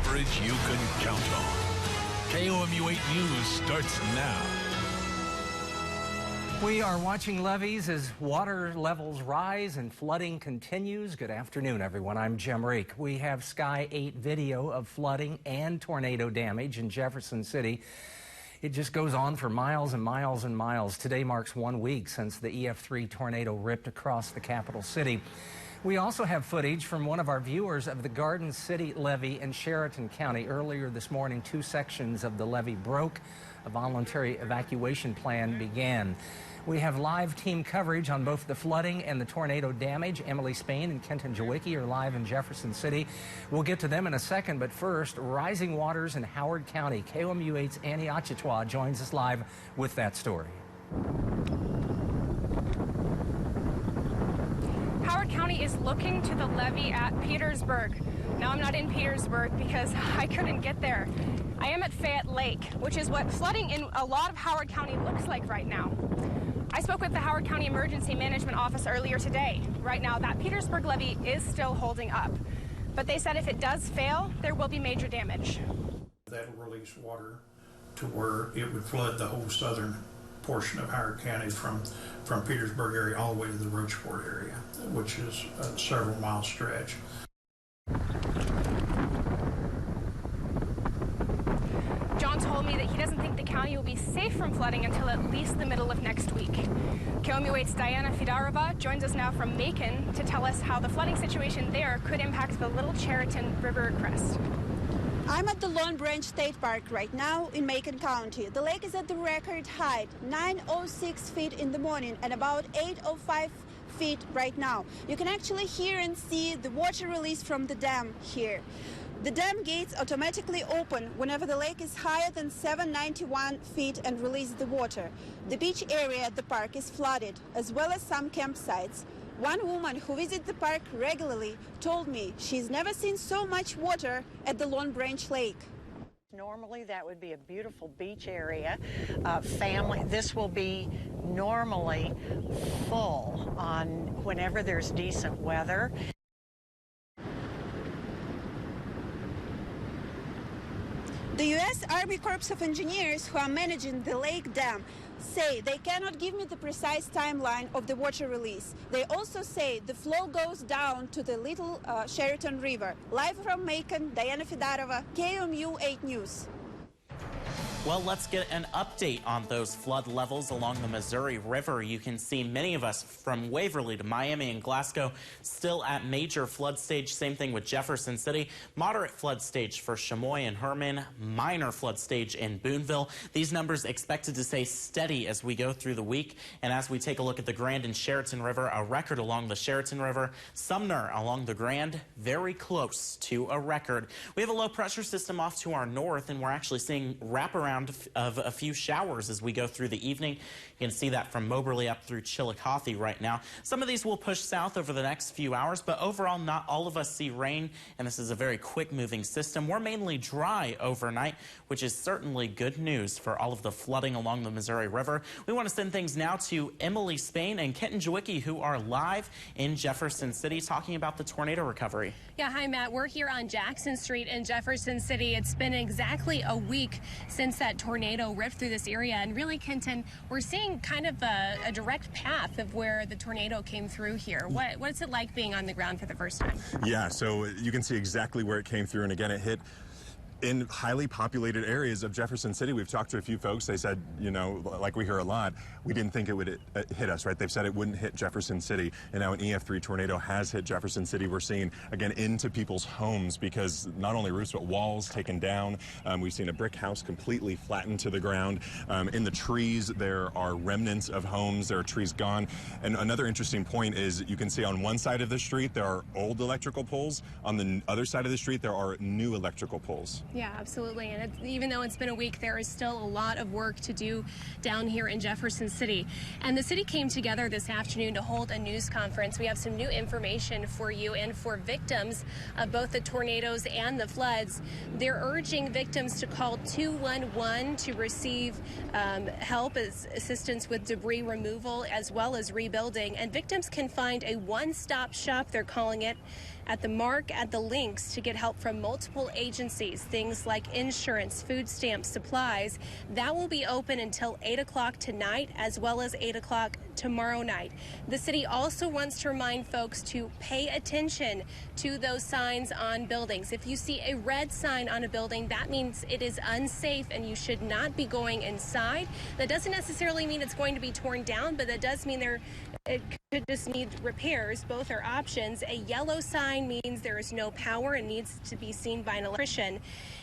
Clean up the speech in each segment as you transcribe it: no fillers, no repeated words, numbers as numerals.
coverage you can count on. KOMU 8 News starts now. We are watching levees as water levels rise and flooding continues. Good afternoon, everyone. I'm Jim Reek. We have Sky 8 video of flooding and tornado damage in Jefferson City. It just goes on for miles and miles and miles. Today marks 1 week since the EF3 tornado ripped across the capital city. We also have footage from one of our viewers of the Garden City levee in Sheraton County. Earlier this morning, 2 sections of the levee broke. A voluntary evacuation plan began. We have live team coverage on both the flooding and the tornado damage. Emily Spain and Kenton Jawicki are live in Jefferson City. We'll get to them in a second, but first, rising waters in Howard County. KOMU 8's Annie Achitwa joins us live with that story. Howard County is looking to the levee at Petersburg. Now, I'm not in Petersburg because I couldn't get there. I am at Fayette Lake, which is what flooding in a lot of Howard County looks like right now. I spoke with the Howard County Emergency Management Office earlier today. Right now, that Petersburg levee is still holding up. But they said if it does fail, there will be major damage. That'll release water to where it would flood the whole southern portion of Howard County from Petersburg area all the way to the Roachport area, which is a several mile stretch. John told me that he doesn't think the county will be safe from flooding until at least the middle of next week. KOMU 8's Diana Fidarova joins us now from Macon to tell us how the flooding situation there could impact the Little Chariton River crest. I'm at the Long Branch State Park right now in Macon County. The lake is at the record height, 906 feet in the morning and about 805 feet right now. You can actually hear and see the water release from the dam here. The dam gates automatically open whenever the lake is higher than 791 feet and release the water. The beach area at the park is flooded, as well as some campsites. One woman who visits the park regularly told me she's never seen so much water at the Long Branch Lake. Normally that would be a beautiful beach area, family. This will be normally full on whenever there's decent weather. The U.S. Army Corps of Engineers who are managing the lake dam say they cannot give me the precise timeline of the water release. They also say the flow goes down to the Little Chariton River. Live from Macon, Diana Fidarova, KOMU 8 News. Well, let's get an update on those flood levels along the Missouri River. You can see many of us from Waverly to Miami and Glasgow still at major flood stage. Same thing with Jefferson City. Moderate flood stage for Chamois and Herman. Minor flood stage in Boonville. These numbers expected to stay steady as we go through the week. And as we take a look at the Grand and Sheraton River, a record along the Sheraton River. Sumner along the Grand, very close to a record. We have a low pressure system off to our north, and we're actually seeing wraparound of a few showers as we go through the evening. You can see that from Moberly up through Chillicothe right now. Some of these will push south over the next few hours, but overall not all of us see rain, and this is a very quick moving system. We're mainly dry overnight, which is certainly good news for all of the flooding along the Missouri River. We want to send things now to Emily Spain and Kenton Jawicki, who are live in Jefferson City talking about the tornado recovery. Yeah, hi, Matt. We're here on Jackson Street in Jefferson City. It's been exactly a week since that tornado ripped through this area. And really, Kenton, we're seeing kind of a direct path of where the tornado came through here. What's it like being on the ground for the first time? Yeah, so you can see exactly where it came through. And again, it hit in highly populated areas of Jefferson City. We've talked to a few folks. They said, you know, like we hear a lot, we didn't think it would hit us, right? They've said it wouldn't hit Jefferson City. And now an EF3 tornado has hit Jefferson City. We're seeing, again, into people's homes because not only roofs, but walls taken down. We've seen a brick house completely flattened to the ground. In the trees, there are remnants of homes. There are trees gone. And another interesting point is you can see on one side of the street, there are old electrical poles. On the other side of the street, there are new electrical poles. Yeah, absolutely. And even though it's been a week, there is still a lot of work to do down here in Jefferson City. And the city came together this afternoon to hold a news conference. We have some new information for you and for victims of both the tornadoes and the floods. They're urging victims to call 211 to receive help as assistance with debris removal as well as rebuilding. And victims can find a one-stop shop, they're calling it, at the Mark at the links to get help from multiple agencies, things like insurance, food stamps, supplies. That will be open until 8 o'clock tonight as well as 8 o'clock tomorrow night. The city also wants to remind folks to pay attention to those signs on buildings. If you see a red sign on a building, that means it is unsafe and you should not be going inside. That doesn't necessarily mean it's going to be torn down, but that does mean it could just need repairs. Both are options. A yellow sign means there is no power and needs to be seen by an electrician.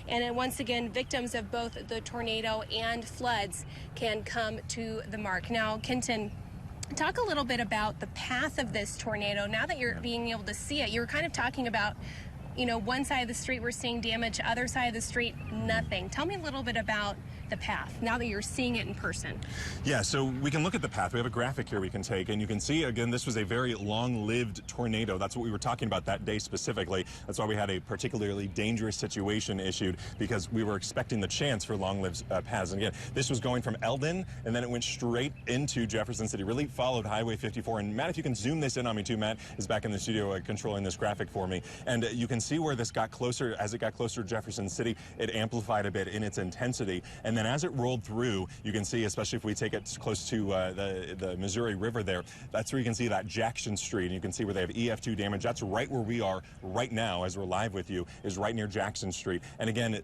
And then once again, victims of both the tornado and floods can come to the Mark. Now, Kenton, talk a little bit about the path of this tornado. Now that you're being able to see it, you were kind of talking about, you know, one side of the street we're seeing damage, other side of the street, nothing. Tell me a little bit about the path now that you're seeing it in person. Yeah, so we can look at the path. We have a graphic here we can take, and you can see, again, this was a very long-lived tornado. That's what we were talking about that day specifically. That's why we had a particularly dangerous situation issued, because we were expecting the chance for long-lived paths. And again, this was going from Eldon, and then it went straight into Jefferson City, really followed Highway 54. And Matt, if you can zoom this in on me too, Matt is back in the studio controlling this graphic for me. And you can see where this got closer. As it got closer to Jefferson City, it amplified a bit in its intensity. And then as it rolled through, you can see, especially if we take it close to the Missouri River there, that's where you can see that Jackson Street, and you can see where they have EF2 damage. That's right where we are right now as we're live with you, is right near Jackson Street. And again,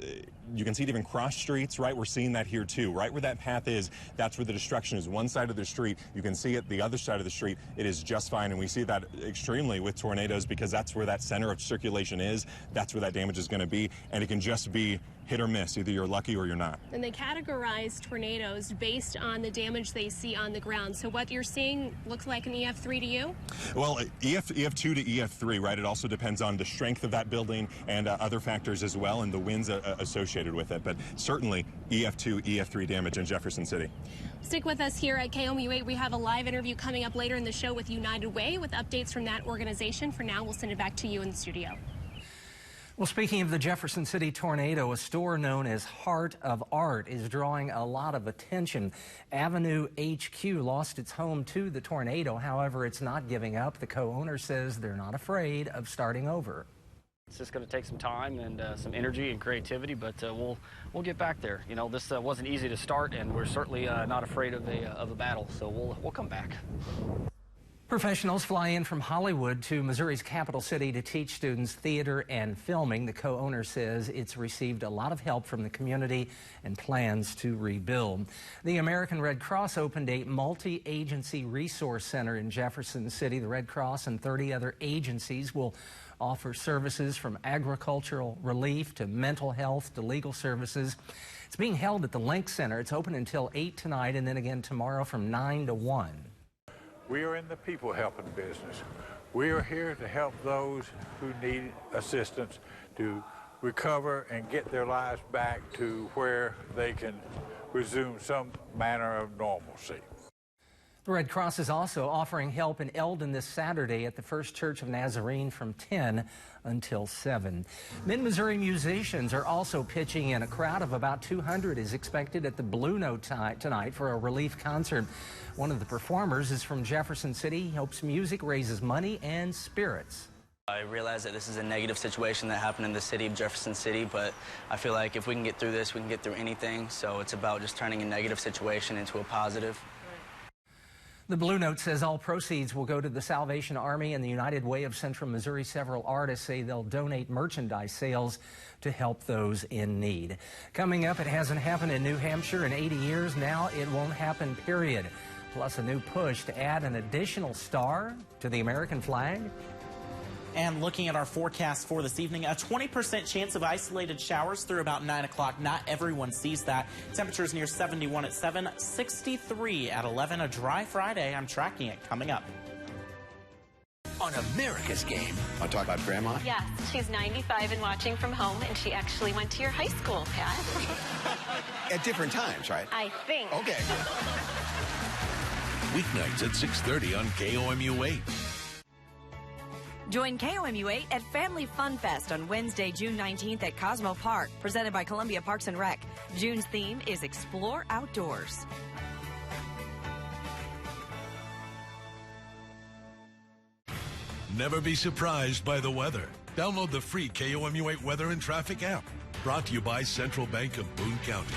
you can see it even cross streets, right? We're seeing that here too. Right where that path is, that's where the destruction is. One side of the street, you can see it. The other side of the street, it is just fine. And we see that extremely with tornadoes, because that's where that center of circulation is. That's where that damage is going to be. And it can just be hit or miss. Either you're lucky or you're not. And they categorize tornadoes based on the damage they see on the ground. So what you're seeing looks like an EF3 to you? Well, EF2 to EF3, right? It also depends on the strength of that building and other factors as well, and the winds associated with it. But certainly EF2, EF3 damage in Jefferson City. Stick with us here at KOMU8. We have a live interview coming up later in the show with United Way with updates from that organization. For now, we'll send it back to you in the studio. Well, speaking of the Jefferson City tornado, a store known as Heart of Art is drawing a lot of attention. Avenue HQ lost its home to the tornado. However, it's not giving up. The co-owner says they're not afraid of starting over. It's just going to take some time and some energy and creativity, but we'll get back there. You know, this wasn't easy to start, and we're certainly not afraid of a battle, so we'll come back. Professionals fly in from Hollywood to Missouri's capital city to teach students theater and filming. The co-owner says it's received a lot of help from the community and plans to rebuild. The American Red Cross opened a multi-agency resource center in Jefferson City. The Red Cross and 30 other agencies will offer services from agricultural relief to mental health to legal services. It's being held at the Link Center. It's open until 8 tonight and then again tomorrow from 9 to 1. We are in the people helping business. We are here to help those who need assistance to recover and get their lives back to where they can resume some manner of normalcy. The Red Cross is also offering help in Eldon this Saturday at the First Church of Nazarene from 10 until 7. Mid-Missouri musicians are also pitching in. A crowd of about 200 is expected at the Blue Note tonight for a relief concert. One of the performers is from Jefferson City. He hopes music raises money and spirits. I realize that this is a negative situation that happened in the city of Jefferson City, but I feel like if we can get through this, we can get through anything. So it's about just turning a negative situation into a positive. The Blue Note says all proceeds will go to the Salvation Army and the United Way of Central Missouri. Several artists say they'll donate merchandise sales to help those in need. Coming up, it hasn't happened in New Hampshire in 80 years. Now it won't happen, period. Plus a new push to add an additional star to the American flag. And looking at our forecast for this evening, a 20% chance of isolated showers through about 9 o'clock. Not everyone sees that. Temperatures near 71 at 7, 63 at 11. A dry Friday. I'm tracking it coming up. On America's Game. I'll talk about Grandma. Yes, she's 95 and watching from home, and she actually went to your high school, Pat. At different times, right? I think. Okay. Weeknights at 6:30 on KOMU8. Join KOMU8 at Family Fun Fest on Wednesday, June 19th at Cosmo Park, presented by Columbia Parks and Rec. June's theme is Explore Outdoors. never be surprised by the weather. Download the free KOMU8 Weather and Traffic app. Brought to you by Central Bank of Boone County.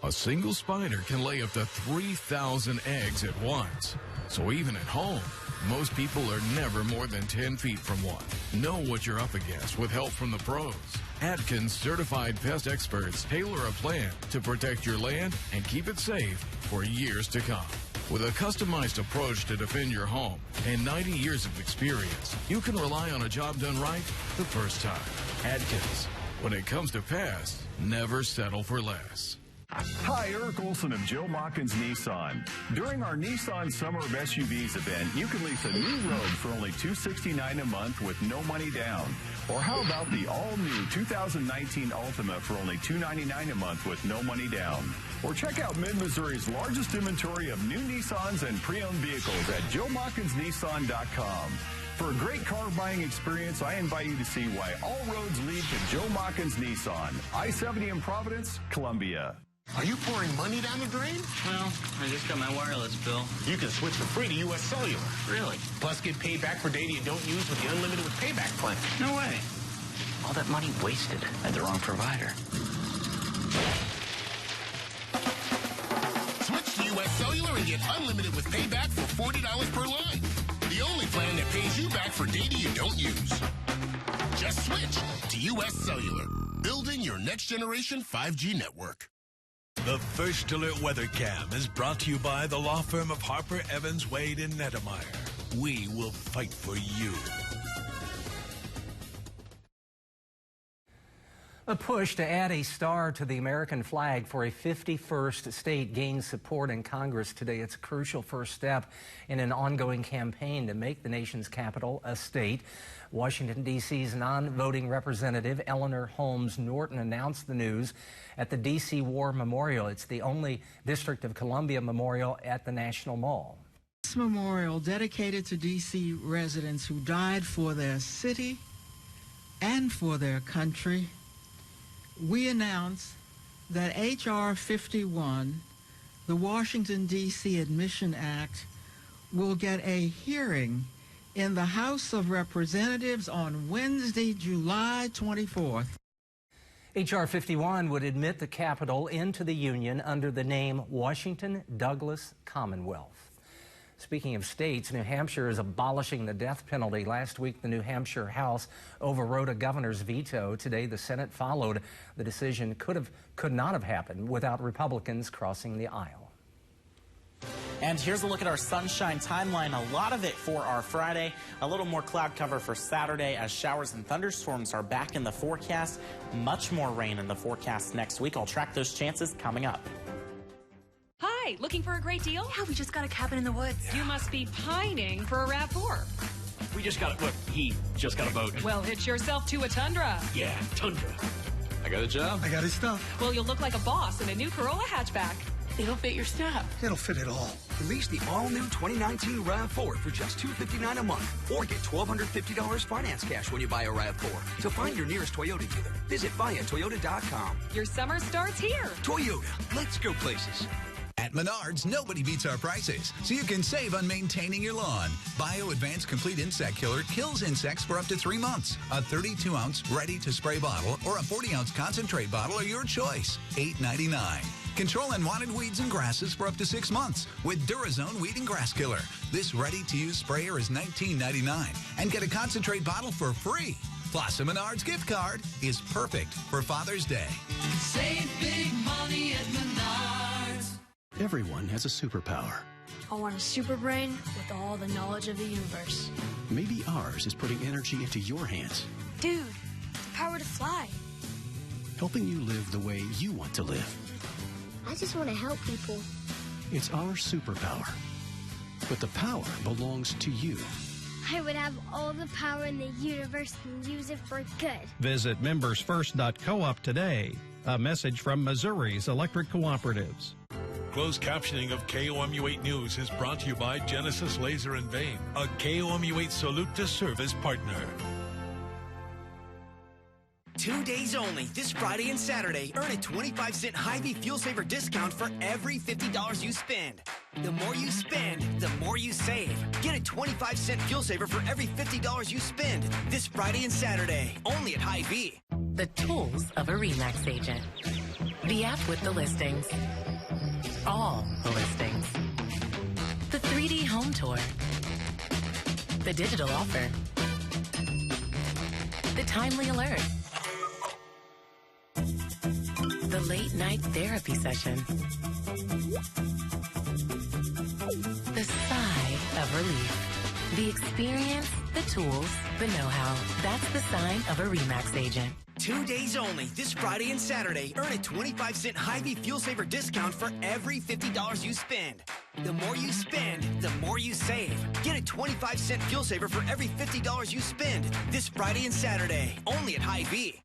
A single spider can lay up to 3,000 eggs at once. So even at home, most people are never more than 10 feet from one. Know what you're up against with help from the pros. Atkins certified pest experts tailor a plan to protect your land and keep it safe for years to come. With a customized approach to defend your home and 90 years of experience, you can rely on a job done right the first time. Atkins. When it comes to pests, never settle for less. Hi, Eric Olson of Joe Mockins Nissan. During our Nissan Summer of SUVs event, you can lease a new Rogue for only $269 a month with no money down. Or how about the all-new 2019 Altima for only $299 a month with no money down? Or check out Mid-Missouri's largest inventory of new Nissans and pre-owned vehicles at JoeMockinsNissan.com. For a great car buying experience, I invite you to see why all roads lead to Joe Mockins Nissan. I-70 in Providence, Columbia. Are you pouring money down the drain? Well, I just got my wireless bill. You can switch for free to U.S. Cellular. Really? Plus get paid back for data you don't use with the Unlimited with Payback plan. No way. All that money wasted at the wrong provider. Switch to U.S. Cellular and get Unlimited with Payback for $40 per line. The only plan that pays you back for data you don't use. Just switch to U.S. Cellular. Building your next generation 5G network. The First Alert Weather Cam is brought to you by the law firm of Harper, Evans, Wade, and Nettemeyer. We will fight for you. A push to add a star to the American flag for a 51st state gains support in Congress today. It's a crucial first step in an ongoing campaign to make the nation's capital a state. Washington, D.C.'s non-voting representative Eleanor Holmes Norton announced the news at the D.C. War Memorial. It's the only District of Columbia memorial at the National Mall. This memorial dedicated to D.C. residents who died for their city and for their country. We announce that H.R. 51, the Washington, D.C. Admission Act, will get a hearing in the House of Representatives on Wednesday, July 24th. H.R. 51 would admit the capital into the Union under the name Washington Douglas Commonwealth. Speaking of states, New Hampshire is abolishing the death penalty. Last week, the New Hampshire House overrode a governor's veto. Today, the Senate followed. The decision could not have happened without Republicans crossing the aisle. And here's a look at our sunshine timeline. A lot of it for our Friday. A little more cloud cover for Saturday as showers and thunderstorms are back in the forecast. Much more rain in the forecast next week. I'll track those chances coming up. Hi, looking for a great deal? Yeah, we just got a cabin in the woods. You must be pining for a RAV4. We just got he just got a boat. Well, hitch yourself to a Tundra. Yeah, Tundra. I got a job. I got his stuff. Well, you'll look like a boss in a new Corolla hatchback. It'll fit your step. It'll fit it all. Release the all-new 2019 RAV4 for just $259 a month, or get $1,250 finance cash when you buy a RAV4. So find your nearest Toyota dealer. Visit buyatoyota.com. Your summer starts here. Toyota, let's go places. At Menards, nobody beats our prices, so you can save on maintaining your lawn. Bio Advanced Complete Insect Killer kills insects for up to 3 months. A 32-ounce ready-to-spray bottle or a 40-ounce concentrate bottle are your choice. $8.99. Control unwanted weeds and grasses for up to 6 months with Durazone Weed and Grass Killer. This ready-to-use sprayer is $19.99. And get a concentrate bottle for free. Plus, a Menards gift card is perfect for Father's Day. Save big money at Menards. Everyone has a superpower. I want a super brain with all the knowledge of the universe. Maybe ours is putting energy into your hands. Dude, the power to fly. Helping you live the way you want to live. I just want to help people. It's our superpower. But the power belongs to you. I would have all the power in the universe and use it for good. Visit membersfirst.coop today. A message from Missouri's electric cooperatives. Closed captioning of KOMU8 News is brought to you by Genesis Laser and Vein, a KOMU8 Salute to Service partner. 2 days only, this Friday and Saturday. Earn a 25-cent Hy-Vee Fuel Saver discount for every $50 you spend. The more you spend, the more you save. Get a 25-cent fuel saver for every $50 you spend this Friday and Saturday, only at Hy-Vee. The tools of a RE/MAX agent. The app with the listings. All the listings. The 3D home tour. The digital offer. The timely alert. The late night therapy session. The sigh of relief. The experience, the tools, the know-how. That's the sign of a RE/MAX agent. 2 days only, this Friday and Saturday. Earn a 25-cent Hy-Vee fuel saver discount for every $50 you spend. The more you spend, the more you save. Get a 25-cent fuel saver for every $50 you spend this Friday and Saturday, only at Hy-Vee.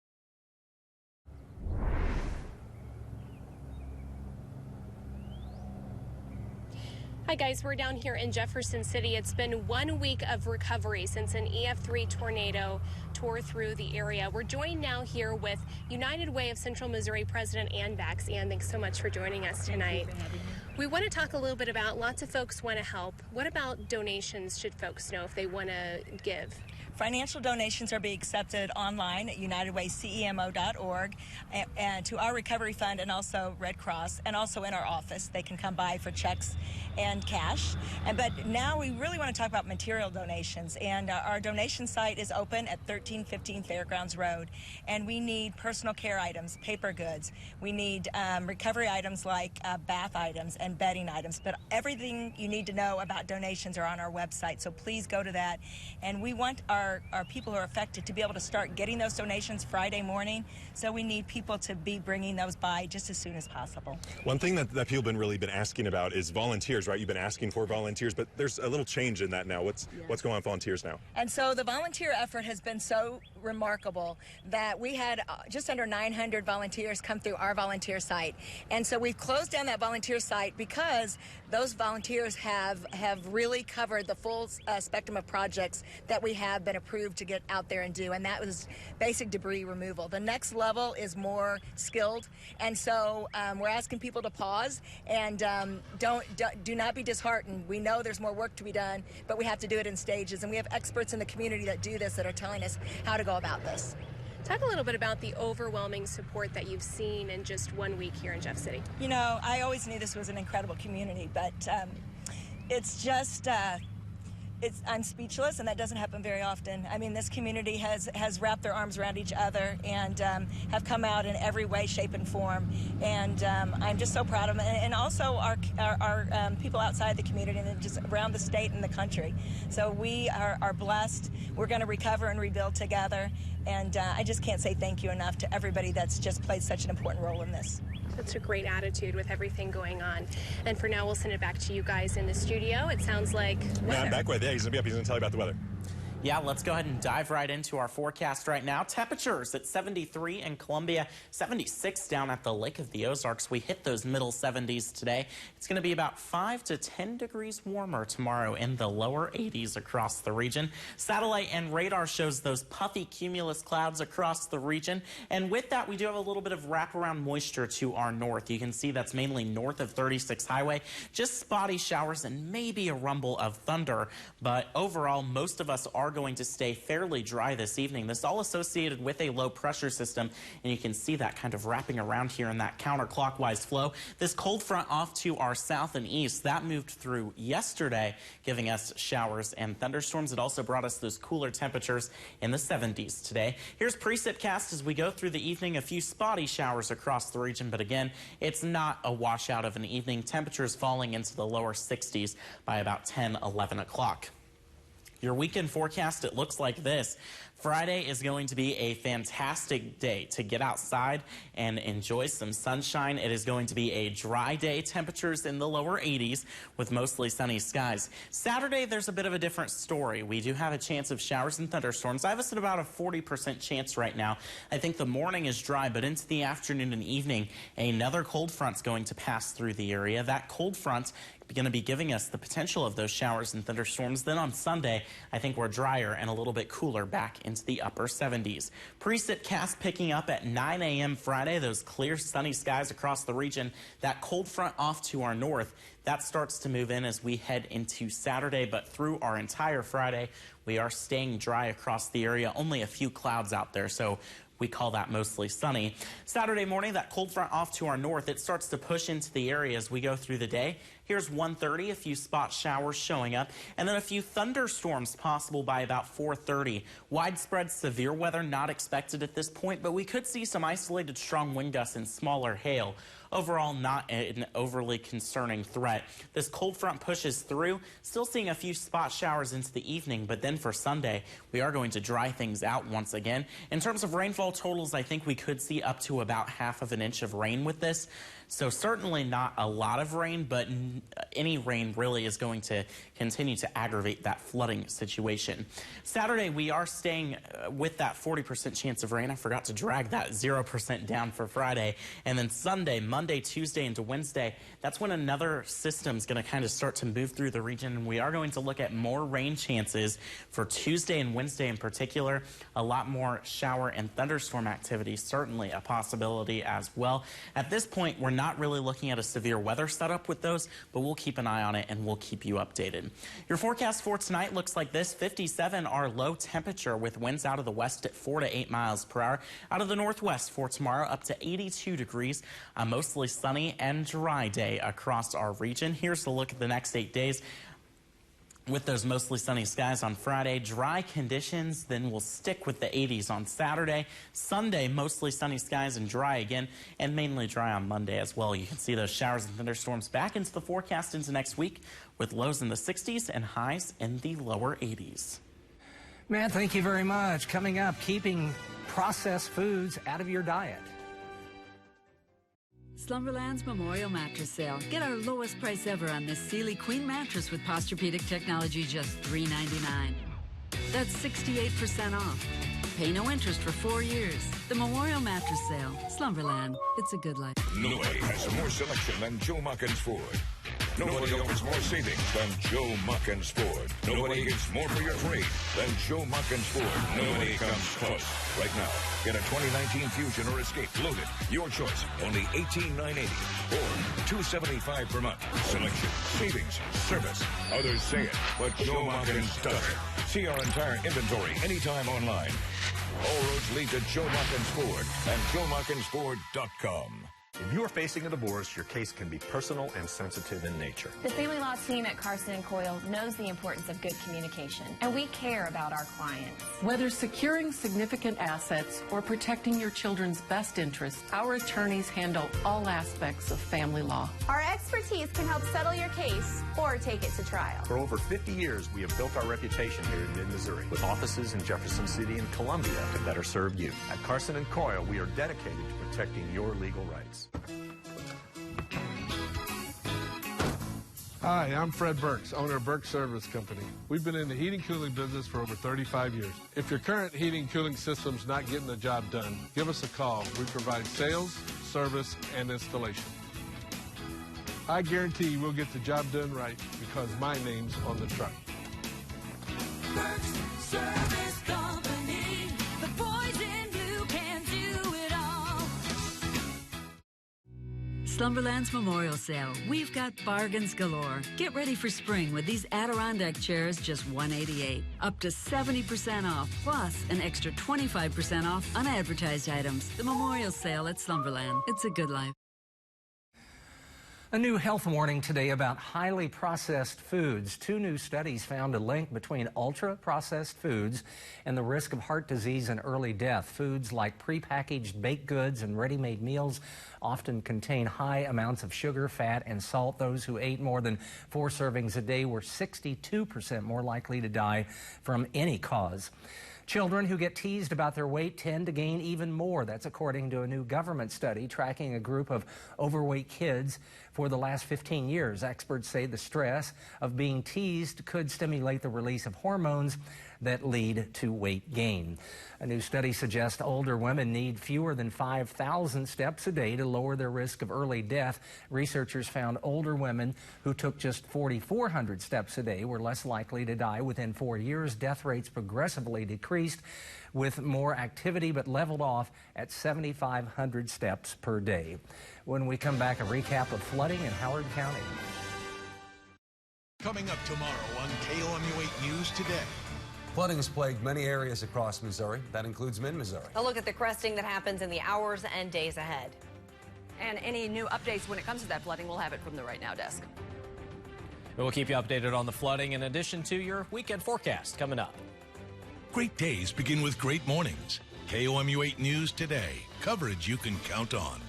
Hi guys, we're down here in Jefferson City. It's been 1 week of recovery since an EF3 tornado tore through the area. We're joined now here with United Way of Central Missouri President Ann Bax. Ann, thanks so much for joining us tonight. We want to talk a little bit about, lots of folks want to help. What about donations should folks know if they want to give? Financial donations are being accepted online at unitedwaycemo.org and to our recovery fund and also Red Cross, and also in our office. They can come by for checks and cash. But now we really want to talk about material donations, and our donation site is open at 1315 Fairgrounds Road, and we need personal care items, paper goods. We need recovery items like bath items and bedding items, but everything you need to know about donations are on our website, so please go to that. And we want our people who are affected to be able to start getting those donations Friday morning, so we need people to be bringing those by just as soon as possible. One thing that people have really been asking about is volunteers, right? You've been asking for volunteers, but there's a little change in that now. What's going on with volunteers now? And so the volunteer effort has been so remarkable that we had just under 900 volunteers come through our volunteer site. And so we've closed down that volunteer site because those volunteers have really covered the full spectrum of projects that we have been approved to get out there and do, and that was basic debris removal. The next level is more skilled, and so we're asking people to pause and do not be disheartened. We know there's more work to be done, but we have to do it in stages, and we have experts in the community that do this that are telling us how to go about this. Talk a little bit about the overwhelming support that you've seen in just 1 week here in Jeff City. You know, I always knew this was an incredible community, but it's just I'm speechless, and that doesn't happen very often. I mean, this community has wrapped their arms around each other and have come out in every way, shape, and form. And I'm just so proud of them. And also our people outside the community and just around the state and the country. So we are blessed. We're going to recover and rebuild together. And I just can't say thank you enough to everybody that's just played such an important role in this. That's a great attitude with everything going on. And for now, we'll send it back to you guys in the studio. It sounds like weather. I'm back with you. He's going to be up. He's going to tell you about the weather. Yeah, let's go ahead and dive right into our forecast right now. Temperatures at 73 in Columbia, 76 down at the Lake of the Ozarks. We hit those middle 70s today. It's going to be about 5 to 10 degrees warmer tomorrow in the lower 80s across the region. Satellite and radar shows those puffy cumulus clouds across the region. And with that, we do have a little bit of wraparound moisture to our north. You can see that's mainly north of 36 Highway. Just spotty showers and maybe a rumble of thunder. But overall, most of us are going to stay fairly dry this evening. This all associated with a low pressure system, and you can see that kind of wrapping around here in that counterclockwise flow. This cold front off to our south and east, that moved through yesterday, giving us showers and thunderstorms. It also brought us those cooler temperatures in the 70s today. Here's precipcast as we go through the evening. A few spotty showers across the region, but again, it's not a washout of an evening. Temperatures falling into the lower 60s by about 10, 11 o'clock. Your weekend forecast, it looks like this. Friday is going to be a fantastic day to get outside and enjoy some sunshine. It is going to be a dry day, temperatures in the lower 80s with mostly sunny skies. Saturday, there's a bit of a different story. We do have a chance of showers and thunderstorms. I have us at about a 40% chance right now. I think the morning is dry, but into the afternoon and evening, another cold front's going to pass through the area. That cold front going to be giving us the potential of those showers and thunderstorms. Then on Sunday, I think we're drier and a little bit cooler back into the upper 70s. Precipcast picking up at 9 a.m. Friday. Those clear, sunny skies across the region. That cold front off to our north, that starts to move in as we head into Saturday, but through our entire Friday, we are staying dry across the area. Only a few clouds out there, so we call that mostly sunny. Saturday morning, that cold front off to our north, it starts to push into the area as we go through the day. Here's 1:30, a few spot showers showing up, and then a few thunderstorms possible by about 4:30. Widespread severe weather not expected at this point, but we could see some isolated strong wind gusts and smaller hail. Overall, not an overly concerning threat. This cold front pushes through, still seeing a few spot showers into the evening, but then for Sunday, we are going to dry things out once again. In terms of rainfall totals, I think we could see up to about ½ of an inch of rain with this. So certainly not a lot of rain, but any rain really is going to continue to aggravate that flooding situation. Saturday, we are staying with that 40% chance of rain. I forgot to drag that 0% down for Friday. And then Sunday, Monday, Tuesday, into Wednesday, that's when another system is going to kind of start to move through the region. And we are going to look at more rain chances for Tuesday and Wednesday in particular. A lot more shower and thunderstorm activity, certainly a possibility as well. At this point, we're not really looking at a severe weather setup with those, but we'll keep an eye on it and we'll keep you updated. Your forecast for tonight looks like this. 57 our low temperature with winds out of the west at 4 to 8 miles per hour. Out of the northwest for tomorrow up to 82 degrees. A mostly sunny and dry day across our region. Here's a look at the next 8 days. With those mostly sunny skies on Friday, dry conditions, then we'll stick with the 80s on Saturday. Sunday, mostly sunny skies and dry again, and mainly dry on Monday as well. You can see those showers and thunderstorms back into the forecast into next week with lows in the 60s and highs in the lower 80s. Matt, thank you very much. Coming up, keeping processed foods out of your diet. Slumberland's Memorial Mattress Sale. Get our lowest price ever on this Sealy Queen mattress with Posturepedic technology, just $3.99. That's 68% off. Pay no interest for 4 years. The Memorial Mattress Sale. Slumberland. It's a good life. Nobody has more selection than Joe Muckins Ford. Nobody offers more savings than Joe Muckins Ford. Nobody gives more for your trade than Joe Muckins Ford. Nobody comes close. Right now, get a 2019 Fusion or Escape loaded. Your choice, only $18,980 or $275 per month. Selection, savings, service. Others say it, but Joe Muckins does it. See our entire inventory anytime online. All roads lead to Joe Muckins Ford and JoeMuckinsFord.com. If you are facing a divorce, your case can be personal and sensitive in nature. The family law team at Carson & Coyle knows the importance of good communication, and we care about our clients. Whether securing significant assets or protecting your children's best interests, our attorneys handle all aspects of family law. Our expertise can help settle your case or take it to trial. For over 50 years, we have built our reputation here in mid-Missouri with offices in Jefferson City and Columbia to better serve you. At Carson & Coyle, we are dedicated to protecting your legal rights. Hi, I'm Fred Burks, owner of Burks Service Company. We've been in the heating cooling business for over 35 years. If your current heating cooling system's not getting the job done, give us a call. We provide sales, service, and installation. I guarantee we'll get the job done right because my name's on the truck. Burks Service Company, the boys in blue can do it all. Slumberland's Memorial Sale. We've got bargains galore. Get ready for spring with these Adirondack chairs, just $188. Up to 70% off, plus an extra 25% off unadvertised items. The Memorial Sale at Slumberland. It's a good life. A new health warning today about highly processed foods. 2 new studies found a link between ultra-processed foods and the risk of heart disease and early death. Foods like prepackaged baked goods and ready-made meals often contain high amounts of sugar, fat, and salt. Those who ate more than 4 servings a day were 62% more likely to die from any cause. Children who get teased about their weight tend to gain even more. That's according to a new government study tracking a group of overweight kids for the last 15 years. Experts say the stress of being teased could stimulate the release of hormones that lead to weight gain. A new study suggests older women need fewer than 5,000 steps a day to lower their risk of early death. Researchers found older women who took just 4,400 steps a day were less likely to die within 4 years. Death rates progressively decreased with more activity, but leveled off at 7,500 steps per day. When we come back, a recap of flooding in Howard County. Coming up tomorrow on KOMU 8 News Today. Flooding has plagued many areas across Missouri. That includes mid-Missouri. A look at the cresting that happens in the hours and days ahead. And any new updates when it comes to that flooding, we'll have it from the Right Now desk. We'll keep you updated on the flooding in addition to your weekend forecast coming up. Great days begin with great mornings. KOMU 8 News Today. Coverage you can count on.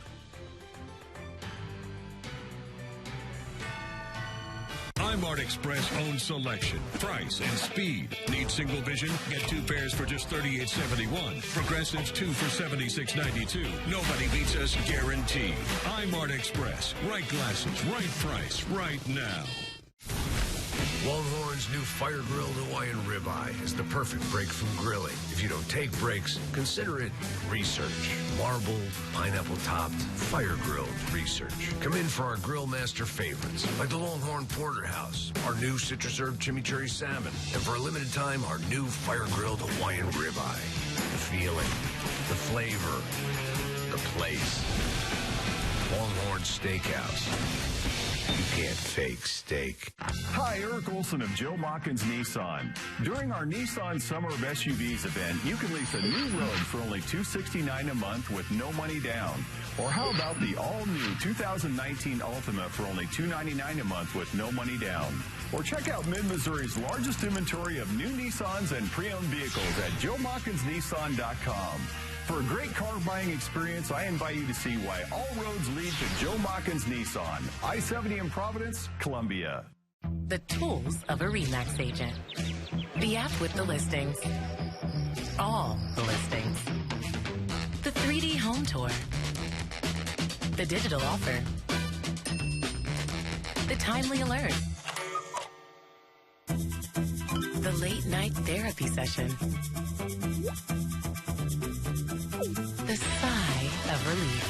iMart Express owns selection, price, and speed. Need single vision? Get 2 pairs for just $38.71. Progressives 2 for $76.92. Nobody beats us, guaranteed. iMart Express. Right glasses, right price, right now. Longhorn's new Fire Grilled Hawaiian Ribeye is the perfect break from grilling. If you don't take breaks, consider it research. Marbled, pineapple-topped, fire-grilled research. Come in for our Grill Master favorites, like the Longhorn Porterhouse, our new citrus herb chimichurri salmon, and for a limited time, our new Fire Grilled Hawaiian Ribeye. The feeling, the flavor, the place. Longhorn Steakhouse. You can't fake steak. Hi, Eric Olson of Joe Mockins Nissan. During our Nissan Summer of SUVs event, you can lease a new Rogue for only $269 a month with no money down. Or how about the all-new 2019 Ultima for only $299 a month with no money down? Or check out Mid-Missouri's largest inventory of new Nissans and pre-owned vehicles at JoeMockinsNissan.com. For a great car buying experience, I invite you to see why all roads lead to Joe Mockins Nissan. I-70 in Providence, Columbia. The tools of a RE/MAX agent. The app with the listings. All the listings. The 3D home tour. The digital offer. The timely alert. The late night therapy session. The sigh of relief.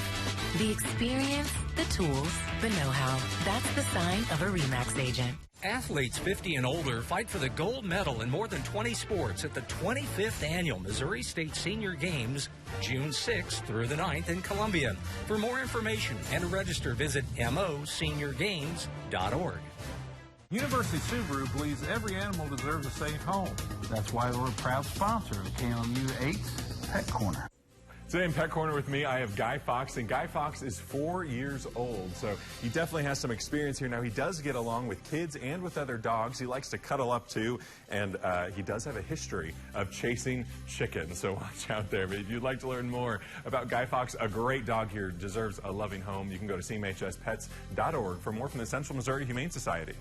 The experience, the tools, the know-how. That's the sign of a RE/MAX agent. Athletes 50 and older fight for the gold medal in more than 20 sports at the 25th Annual Missouri State Senior Games, June 6th through the 9th in Columbia. For more information and to register, visit moseniorgames.org. University Subaru believes every animal deserves a safe home. That's why we're a proud sponsor of KOMU 8's Pet Corner. Today in Pet Corner with me, I have Guy Fox, and Guy Fox is 4 years old, so he definitely has some experience here. Now, he does get along with kids and with other dogs. He likes to cuddle up, too, and he does have a history of chasing chickens, so watch out there. But if you'd like to learn more about Guy Fox, a great dog here, deserves a loving home, you can go to cmhspets.org for more from the Central Missouri Humane Society.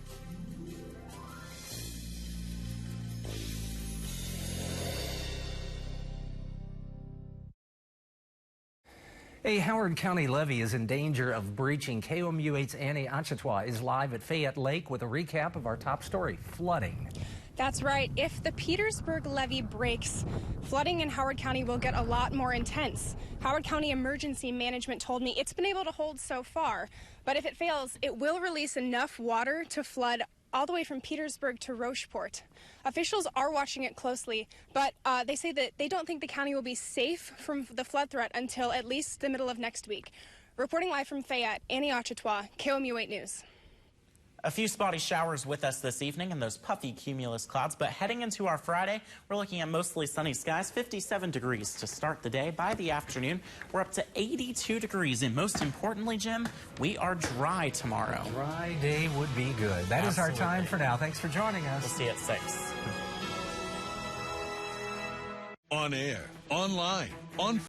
A Howard County levee is in danger of breaching. KOMU 8's Annie Achitwa is live at Fayette Lake with a recap of our top story, flooding. That's right. If the Petersburg levee breaks, flooding in Howard County will get a lot more intense. Howard County Emergency Management told me it's been able to hold so far, but if it fails, it will release enough water to flood all the way from Petersburg to Rocheport. Officials are watching it closely, but they say that they don't think the county will be safe from the flood threat until at least the middle of next week. Reporting live from Fayette, Annie Achitwa, KOMU 8 News. A few spotty showers with us this evening and those puffy cumulus clouds, but heading into our Friday, we're looking at mostly sunny skies, 57 degrees to start the day. By the afternoon, we're up to 82 degrees, and most importantly, Jim, we are dry tomorrow. Dry day would be good. That is our time for now. Thanks for joining us. We'll see you at 6. On air, online, on